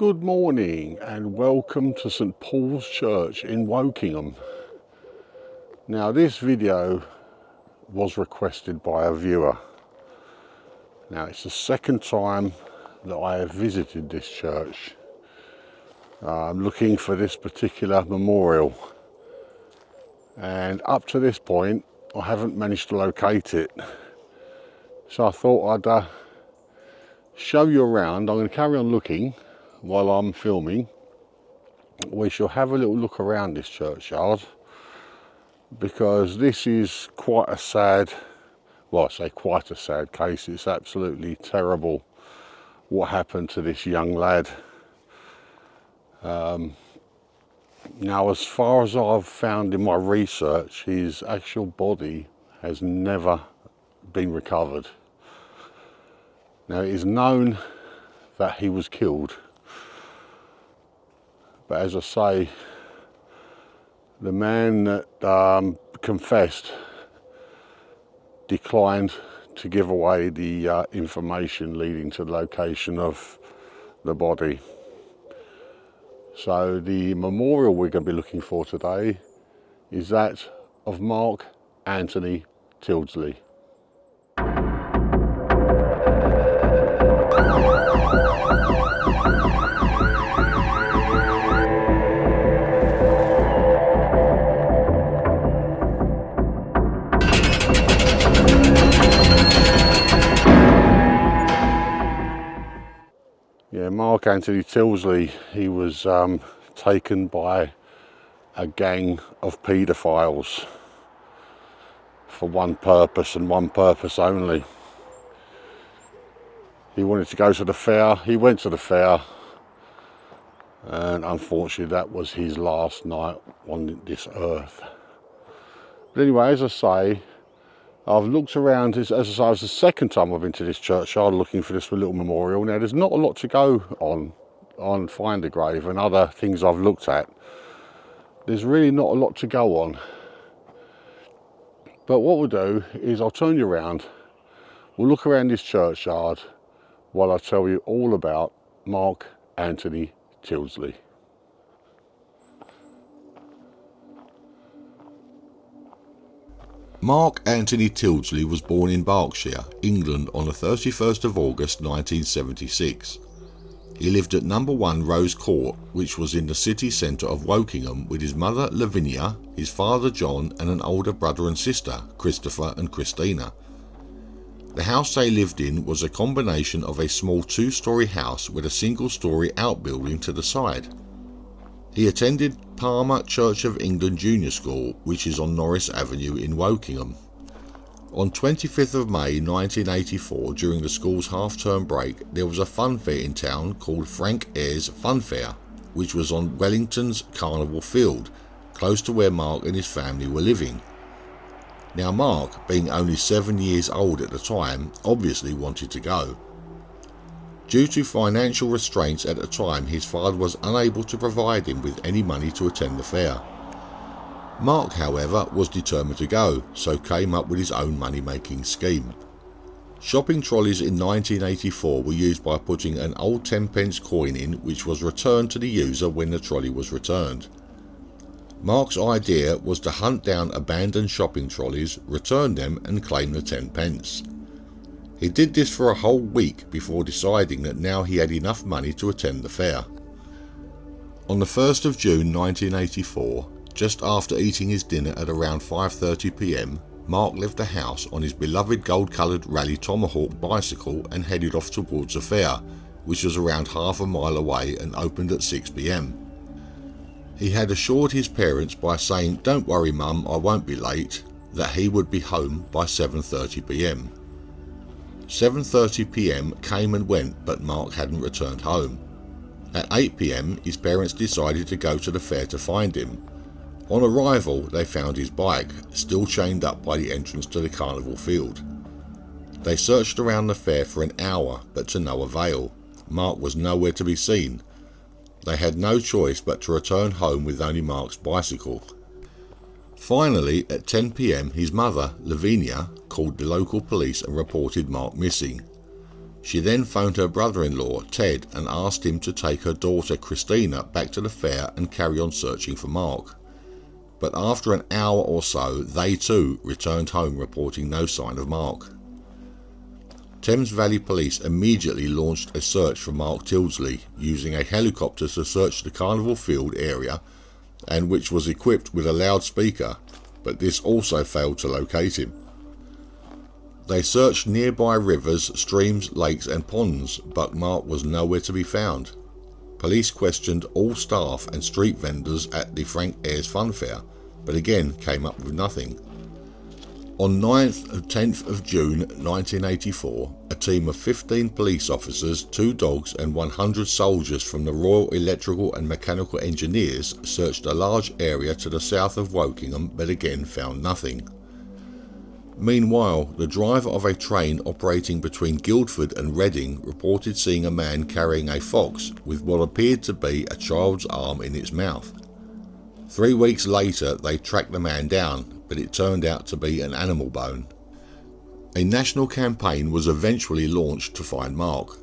Good morning and welcome to St Paul's Church in Wokingham. Now this video was requested by a viewer. Now it's the second time that I have visited this church. I'm looking for this particular memorial, and up to this point I haven't managed to locate it. So I thought I'd show you around. I'm going to carry on looking while I'm filming. We shall have a little look around this churchyard, because this is quite a sad, well, I say quite a sad case. It's absolutely terrible what happened to this young lad. Now, as far as I've found in my research, his actual body has never been recovered. Now, it is known that he was killed, but as I say, the man that confessed declined to give away the information leading to the location of the body. So the memorial we're going to be looking for today is that of Mark Anthony Tildesley. Mark Anthony Tildesley, he was taken by a gang of paedophiles for one purpose and one purpose only. He wanted to go to the fair. He went to the fair, and unfortunately that was his last night on this earth. But anyway, as I say, I've looked around. As I say, it's the second time I've been to this churchyard looking for this little memorial. Now, there's not a lot to go on Find a Grave and other things I've looked at. There's really not a lot to go on. But what we'll do is I'll turn you around. We'll look around this churchyard while I tell you all about Mark Anthony Tildesley. Mark Anthony Tildesley was born in Berkshire, England on the 31st of August 1976. He lived at number 1 Rose Court, which was in the city centre of Wokingham, with his mother Lavinia, his father John, and an older brother and sister, Christopher and Christina. The house they lived in was a combination of a small 2-storey house with a single-storey outbuilding to the side. He attended Palmer Church of England Junior School, which is on Norris Avenue in Wokingham. On 25th of May 1984, during the school's half-term break, there was a fun fair in town called Frank Ayres Fun Fair, which was on Wellington's Carnival Field, close to where Mark and his family were living. Now, Mark, being only 7 years old at the time, obviously wanted to go. Due to financial restraints at the time, his father was unable to provide him with any money to attend the fair. Mark, however, was determined to go, so came up with his own money-making scheme. Shopping trolleys in 1984 were used by putting an old 10p coin in, which was returned to the user when the trolley was returned. Mark's idea was to hunt down abandoned shopping trolleys, return them and claim the 10p. He did this for a whole week before deciding that now he had enough money to attend the fair. On the 1st of June 1984, just after eating his dinner at around 5:30 p.m, Mark left the house on his beloved gold-coloured Rally Tomahawk bicycle and headed off towards the fair, which was around half a mile away and opened at 6 p.m. He had assured his parents by saying, "Don't worry mum, I won't be late," that he would be home by 7:30 p.m. 7:30 p.m. came and went, but Mark hadn't returned home. At 8 p.m, his parents decided to go to the fair to find him. On arrival, they found his bike, still chained up by the entrance to the carnival field. They searched around the fair for an hour, but to no avail. Mark was nowhere to be seen. They had no choice but to return home with only Mark's bicycle. Finally, at 10 p.m, his mother, Lavinia, called the local police and reported Mark missing. She then phoned her brother-in-law, Ted, and asked him to take her daughter, Christina, back to the fair and carry on searching for Mark. But after an hour or so, they too returned home reporting no sign of Mark. Thames Valley Police immediately launched a search for Mark Tildesley, using a helicopter to search the Carnival Field area, and which was equipped with a loudspeaker, but this also failed to locate him. They searched nearby rivers, streams, lakes and ponds, but Mark was nowhere to be found. Police questioned all staff and street vendors at the Frank Ayres Fun Fair, but again came up with nothing. On 9th and 10th of June 1984, a team of 15 police officers, 2 dogs and 100 soldiers from the Royal Electrical and Mechanical Engineers searched a large area to the south of Wokingham, but again found nothing. Meanwhile, the driver of a train operating between Guildford and Reading reported seeing a man carrying a fox with what appeared to be a child's arm in its mouth. 3 weeks later, they tracked the man down, but it turned out to be an animal bone. A national campaign was eventually launched to find Mark.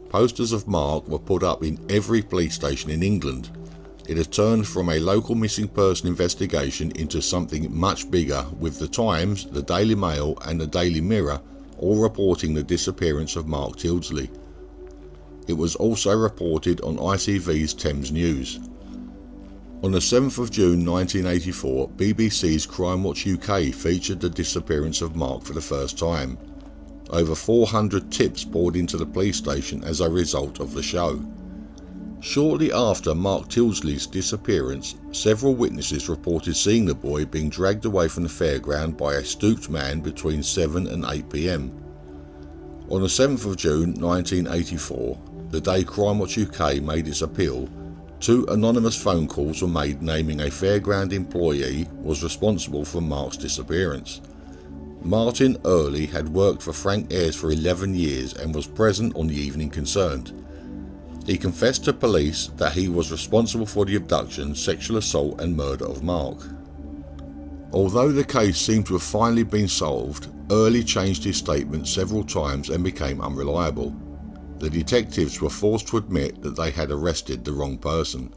Posters of Mark were put up in every police station in England. It has turned from a local missing person investigation into something much bigger, with the Times, the Daily Mail and the Daily Mirror all reporting the disappearance of Mark Tildesley. It was also reported on ITV's Thames News. On the 7th of June 1984, BBC's Crime Watch UK featured the disappearance of Mark for the first time. Over 400 tips poured into the police station as a result of the show. Shortly after Mark Tildesley's disappearance, several witnesses reported seeing the boy being dragged away from the fairground by a stooped man between 7 and 8 p.m. On the 7th of June 1984, the day Crime Watch UK made its appeal, 2 anonymous phone calls were made naming a fairground employee was responsible for Mark's disappearance. Martin Early had worked for Frank Ayres for 11 years and was present on the evening concerned. He confessed to police that he was responsible for the abduction, sexual assault and murder of Mark. Although the case seemed to have finally been solved, Early changed his statement several times and became unreliable. The detectives were forced to admit that they had arrested the wrong person.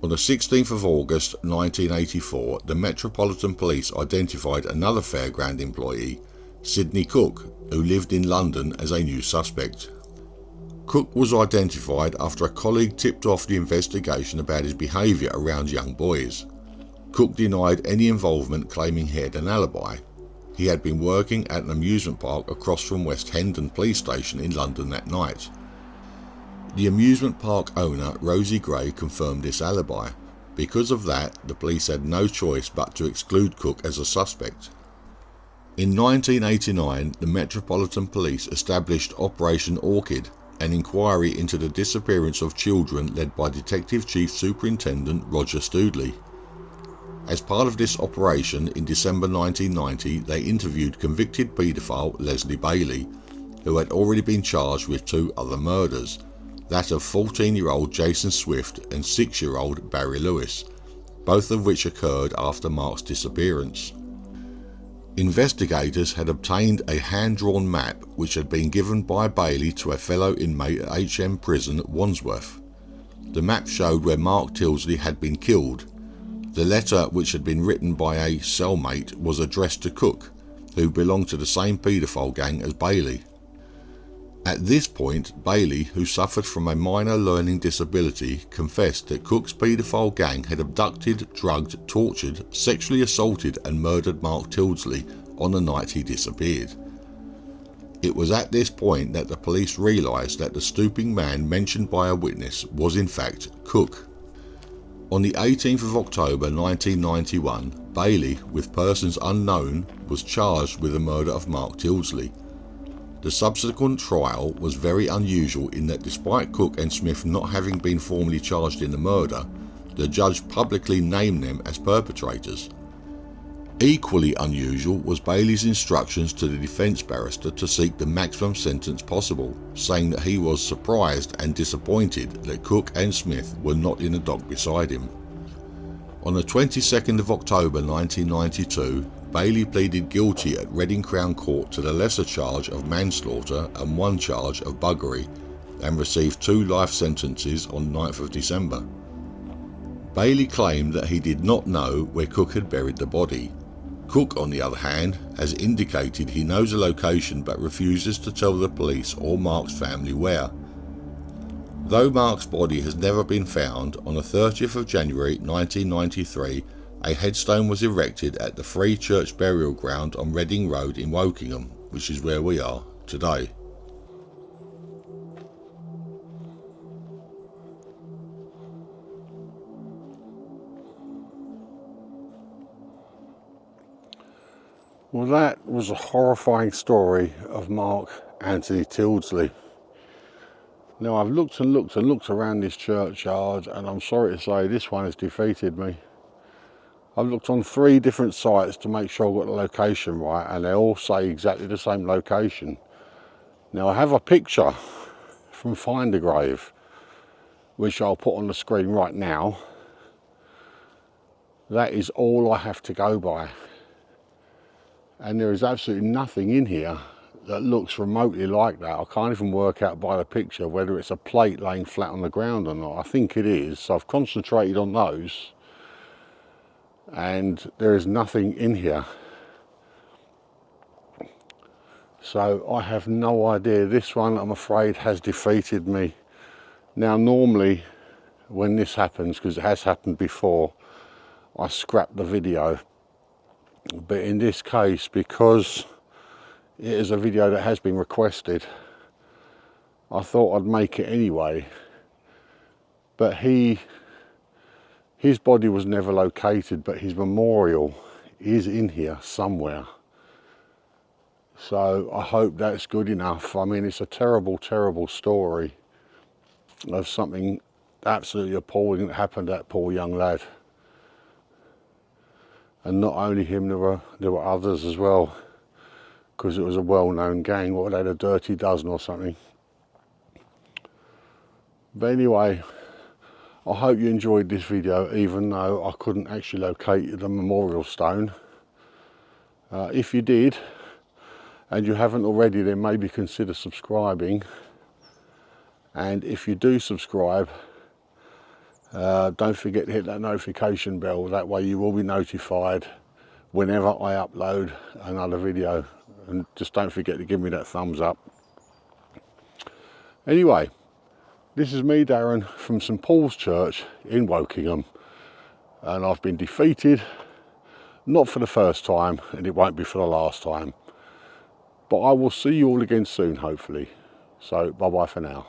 On the 16th of August 1984, the Metropolitan Police identified another fairground employee, Sidney Cook, who lived in London, as a new suspect. Cook was identified after a colleague tipped off the investigation about his behaviour around young boys. Cook denied any involvement, claiming he had an alibi. He had been working at an amusement park across from West Hendon Police Station in London that night. The amusement park owner, Rosie Gray, confirmed this alibi. Because of that, the police had no choice but to exclude Cook as a suspect. In 1989, the Metropolitan Police established Operation Orchid, an inquiry into the disappearance of children led by Detective Chief Superintendent Roger Stoodley. As part of this operation, in December 1990, they interviewed convicted paedophile Leslie Bailey, who had already been charged with 2 other murders, that of 14-year-old Jason Swift and 6-year-old Barry Lewis, both of which occurred after Mark's disappearance. Investigators had obtained a hand-drawn map which had been given by Bailey to a fellow inmate at HM Prison, Wandsworth. The map showed where Mark Tildesley had been killed. The letter, which had been written by a cellmate, was addressed to Cook, who belonged to the same paedophile gang as Bailey. At this point, Bailey, who suffered from a minor learning disability, confessed that Cook's paedophile gang had abducted, drugged, tortured, sexually assaulted and murdered Mark Tildesley on the night he disappeared. It was at this point that the police realised that the stooping man mentioned by a witness was in fact Cook. On the 18th of October 1991, Bailey, with persons unknown, was charged with the murder of Mark Tildesley. The subsequent trial was very unusual in that despite Cook and Smith not having been formally charged in the murder, the judge publicly named them as perpetrators. Equally unusual was Bailey's instructions to the defence barrister to seek the maximum sentence possible, saying that he was surprised and disappointed that Cook and Smith were not in the dock beside him. On the 22nd of October 1992, Bailey pleaded guilty at Reading Crown Court to the lesser charge of manslaughter and one charge of buggery, and received 2 life sentences on 9th of December. Bailey claimed that he did not know where Cook had buried the body. Cook, on the other hand, has indicated he knows the location but refuses to tell the police or Mark's family where. Though Mark's body has never been found, on the 30th of January 1993, a headstone was erected at the Free Church Burial Ground on Reading Road in Wokingham, which is where we are today. Well, that was a horrifying story of Mark Anthony Tildesley. Now, I've looked and looked and looked around this churchyard, and I'm sorry to say this one has defeated me. I've looked on 3 different sites to make sure I've got the location right, and they all say exactly the same location. Now, I have a picture from Find a Grave, which I'll put on the screen right now. That is all I have to go by. And there is absolutely nothing in here that looks remotely like that. I can't even work out by the picture whether it's a plate laying flat on the ground or not. I think it is, so I've concentrated on those, and there is nothing in here. So I have no idea. This one, I'm afraid, has defeated me. Now, normally when this happens, because it has happened before, I scrap the video. But in this case, because it is a video that has been requested, I thought I'd make it anyway. But his body was never located, but his memorial is in here somewhere. So I hope that's good enough. I mean, it's a terrible, terrible story of something absolutely appalling that happened to that poor young lad. And not only him, there were others as well, because it was a well-known gang. What, they had a Dirty Dozen or something. But anyway, I hope you enjoyed this video, even though I couldn't actually locate the memorial stone. If you did, and you haven't already, then maybe consider subscribing. And if you do subscribe, don't forget to hit that notification bell. That way you will be notified whenever I upload another video. And just don't forget to give me that thumbs up. Anyway, this is me, Darren, from St Paul's Church in Wokingham. And I've been defeated, not for the first time, and it won't be for the last time. But I will see you all again soon, hopefully. So, bye-bye for now.